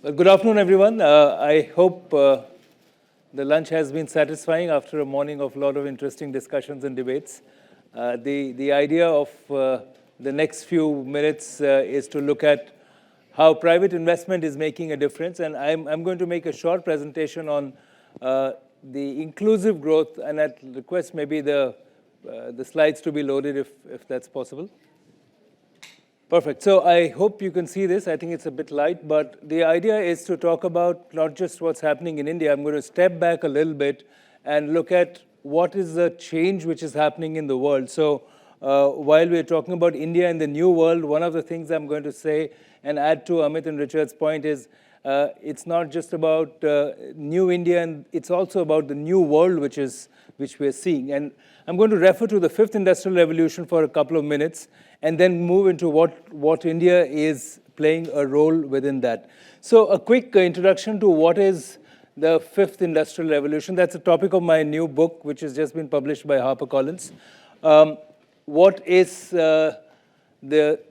Well, good afternoon, everyone. I hope the lunch has been satisfying after a morning of a lot of interesting discussions and debates. The idea of the next few minutes is to look at how private investment is making a difference. And I'm going to make a short presentation on the inclusive growth, and I'd request maybe the slides to be loaded if that's possible. Perfect. So I hope you can see this. I think it's a bit light, but the idea is to talk about not just what's happening in India. I'm going to step back a little bit and look at what is the change which is happening in the world. So while we're talking about India and the new world, one of the things I'm going to say and add to Amit and Richard's point is it's not just about new India, and it's also about the new world which we're seeing. And I'm going to refer to the fifth industrial revolution for a couple of minutes and then move into what India is playing a role within that. So a quick introduction to what is the fifth industrial revolution. That's the topic of my new book, which has just been published by HarperCollins. What is the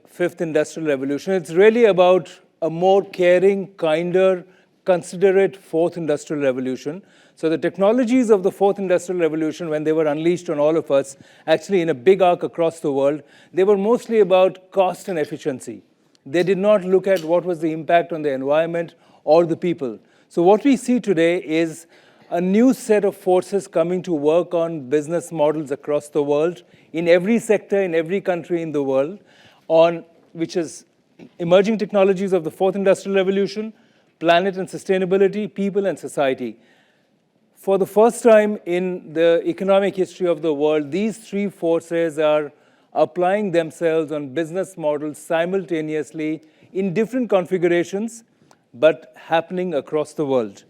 fifth industrial revolution? It's really about a more caring, kinder, considerate fourth industrial revolution. So the technologies of the fourth industrial revolution, when they were unleashed on all of us, actually in a big arc across the world, they were mostly about cost and efficiency. They did not look at what was the impact on the environment or the people. So what we see today is a new set of forces coming to work on business models across the world, in every sector, in every country in the world, on which is emerging technologies of the fourth industrial revolution, planet and sustainability, people and society. For the first time in the economic history of the world, these three forces are applying themselves on business models simultaneously in different configurations, but happening across the world.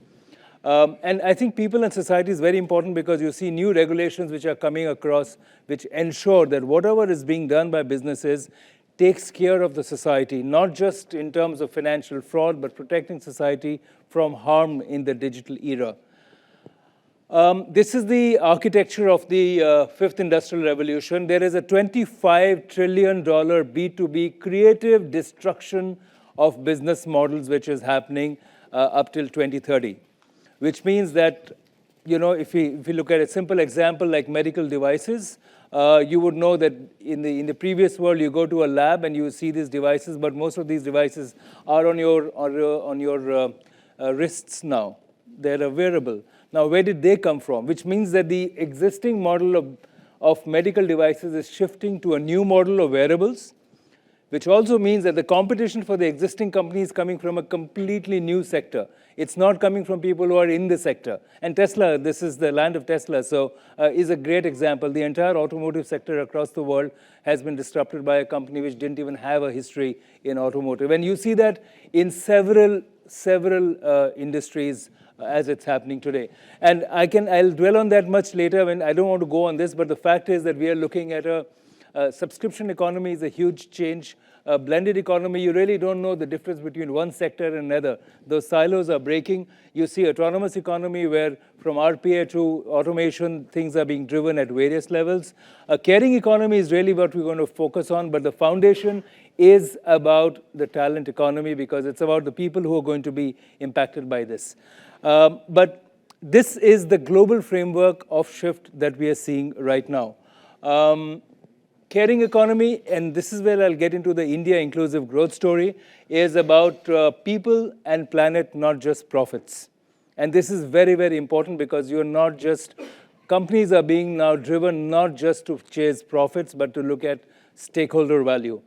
And I think people and society is very important because you see new regulations which are coming across, which ensure that whatever is being done by businesses takes care of the society, not just in terms of financial fraud, but protecting society from harm in the digital era. This is the architecture of the fifth industrial revolution. There is a $25 trillion B2B creative destruction of business models which is happening up till 2030, which means that, you know, if we look at a simple example like medical devices, you would know that in the previous world, you go to a lab and you see these devices, but most of these devices are on your wrists now. They're a wearable. Now, where did they come from? Which means that the existing model of medical devices is shifting to a new model of wearables, which also means that the competition for the existing company is coming from a completely new sector. It's not coming from people who are in the sector. And Tesla, this is the land of Tesla, so is a great example. The entire automotive sector across the world has been disrupted by a company which didn't even have a history in automotive. And you see that in several industries as it's happening today. And I'll dwell on that much later when I don't want to go on this, but the fact is that we are looking at a subscription economy is a huge change. A blended economy, you really don't know the difference between one sector and another. Those silos are breaking. You see autonomous economy where from RPA to automation, things are being driven at various levels. A caring economy is really what we're going to focus on, but the foundation is about the talent economy because it's about the people who are going to be impacted by this. But this is the global framework of shift that we are seeing right now. Caring economy, and this is where I'll get into the India inclusive growth story, is about people and planet, not just profits. And this is very, very important because you're not just, companies are being now driven not just to chase profits, but to look at stakeholder value.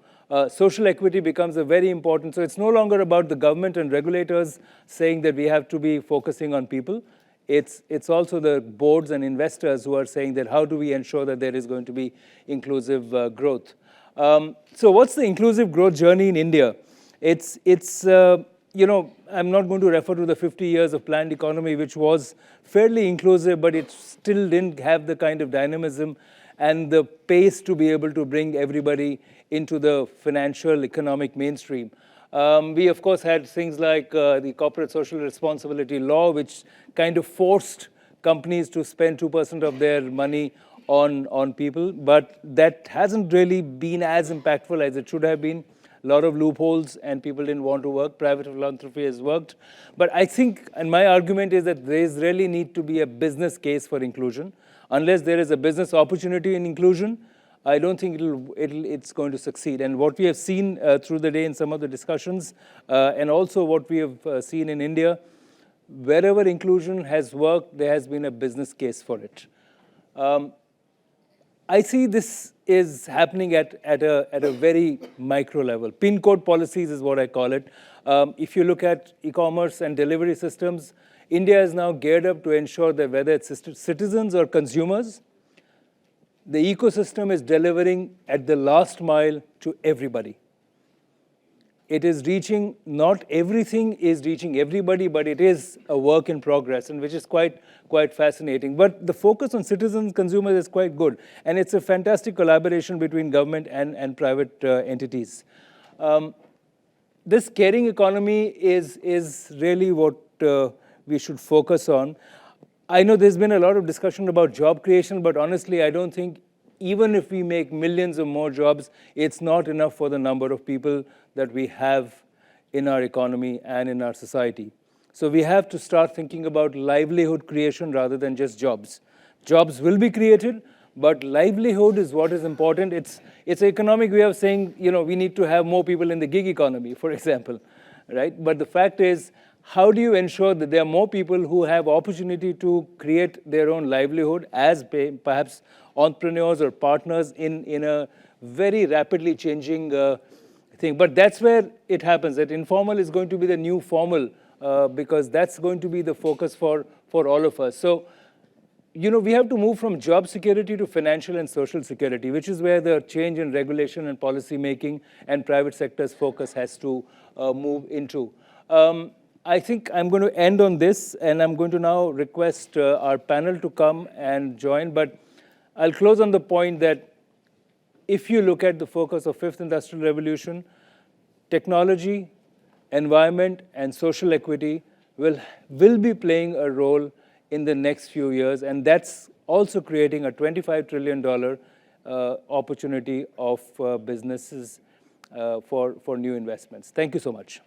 Social equity becomes a very important, so it's no longer about the government and regulators saying that we have to be focusing on people. It's also the boards and investors who are saying that how do we ensure that there is going to be inclusive growth. So what's the inclusive growth journey in India? It's you know, I'm not going to refer to the 50 years of planned economy, which was fairly inclusive, but it still didn't have the kind of dynamism and the pace to be able to bring everybody into the financial economic mainstream. We, of course, had things like the corporate social responsibility law, which kind of forced companies to spend 2% of their money on people. But that hasn't really been as impactful as it should have been. a lot of loopholes and people didn't want to work. Private philanthropy has worked. But I think, and my argument is that there is really need to be a business case for inclusion. Unless there is a business opportunity in inclusion, I don't think it's going to succeed. And what we have seen through the day in some of the discussions, and also what we have seen in India, wherever inclusion has worked, there has been a business case for it. I see this is happening at a very micro level. Pin code policies is what I call it. If you look at e-commerce and delivery systems, India is now geared up to ensure that whether it's citizens or consumers, the ecosystem is delivering at the last mile to everybody. It is reaching, not everything is reaching everybody, but it is a work in progress, and which is quite fascinating. But the focus on citizens, consumers is quite good, and it's a fantastic collaboration between government and private entities. This caring economy is really what we should focus on. I know there's been a lot of discussion about job creation, but honestly, I don't think even if we make millions of more jobs, it's not enough for the number of people that we have in our economy and in our society. So we have to start thinking about livelihood creation rather than just jobs. Jobs will be created, but livelihood is what is important. It's an economic way of saying, we need to have more people in the gig economy, for example, right? But the fact is, how do you ensure that there are more people who have opportunity to create their own livelihood as perhaps entrepreneurs or partners in a very rapidly changing thing? But that's where it happens, that informal is going to be the new formal, because that's going to be the focus for all of us. So, we have to move from job security to financial and social security, which is where the change in regulation and policy making and private sector's focus has to move into. I think I'm going to end on this, and I'm going to now request our panel to come and join. But I'll close on the point that if you look at the focus of Fifth Industrial Revolution, technology, environment, and social equity will be playing a role in the next few years, and that's also creating a $25 trillion opportunity of businesses for new investments. Thank you so much.